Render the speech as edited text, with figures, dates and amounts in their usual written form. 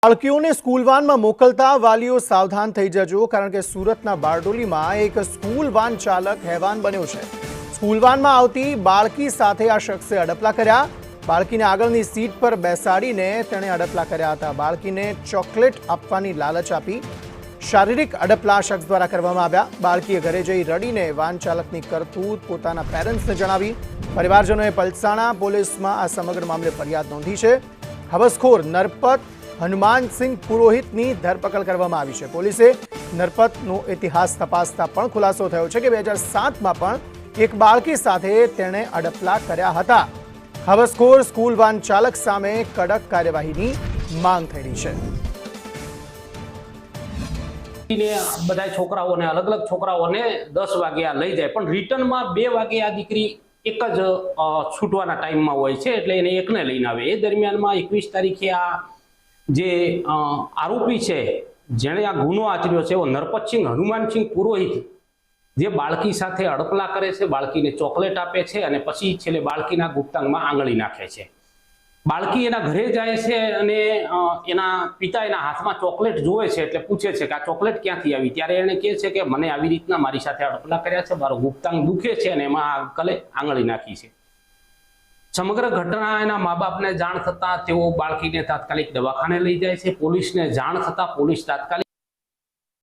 બાળકીઓને school વાનમાં મોકલતા વાલીઓ સાવધાન થઈ જજો, કારણ કે સુરતના બારડોલીમાં એક સ્કૂલ વાન ચાલક હેવાન બન્યો છે। સ્કૂલ વાનમાં આવતી બાળકી સાથે આ શખ્સે અડપલા કર્યા। બાળકીને આગળની સીટ પર બેસાડીને તેણે અડપલા કર્યા હતા। બાળકીને ચોકલેટ આપવાની લાલચ આપી શારીરિક અડપલા શખ્સ દ્વારા કરવામાં આવ્યા। બાળકીએ ઘરે જઈ રડીને વાન ચાલકની કરતૂત પોતાના પેરેન્ટ્સને જણાવી। પરિવારજનોએ પલસાણા પોલીસમાં આ સમગ્ર મામલે ફરિયાદ નોંધી છે। હવસખોર નરપત હનુમાનસિંહ પુરોહિતની ધરપકડ કરવામાં આવી છે। પોલીસે નરપતનો ઇતિહાસ તપાસતા પણ ખુલાસો થયો છે કે 2007માં પણ એક બાળકી સાથે તેણે અડપલા કર્યા હતા। હવસખોર સ્કૂલ વાન ચાલક સામે કડક કાર્યવાહીની માંગ થઈ રહી છે। બધા છોકરાઓને અલગ અલગ છોકરાઓને 10 વાગ્યા લઈ જાય, પણ રિટર્નમાં 2 વાગે આ દીકરી એક જ છૂટવાના ટાઈમમાં હોય છે, એટલે એને એકને લઈને આવે। એ દરમિયાનમાં 21 તારીખે આ જે આરોપી છે જેણે આ ગુનો આચર્યો છે, એવો નરપતસિંહ હનુમાનસિંહ પુરોહિત, જે બાળકી સાથે અડપલા કરે છે, બાળકીને ચોકલેટ આપે છે અને પછી છેલ્લે બાળકીના ગુપ્તાંગમાં આંગળી નાખે છે। બાળકી એના ઘરે જાય છે અને એના પિતા એના હાથમાં ચોકલેટ જોવે છે, એટલે પૂછે છે કે આ ચોકલેટ ક્યાંથી આવી। ત્યારે એને કહે છે કે મને આવી રીતના મારી સાથે અડપલા કર્યા છે, મારો ગુપ્તાંગ દુખે છે અને એમાં અંકલે આંગળી નાખી છે। સમગ્ર ઘટના એના મા બાપને જાણ થતા તેઓ બાળકીને તાત્કાલિક દવાખાને લઈ જાય છે। પોલીસને જાણ થતા પોલીસ તાત્કાલિક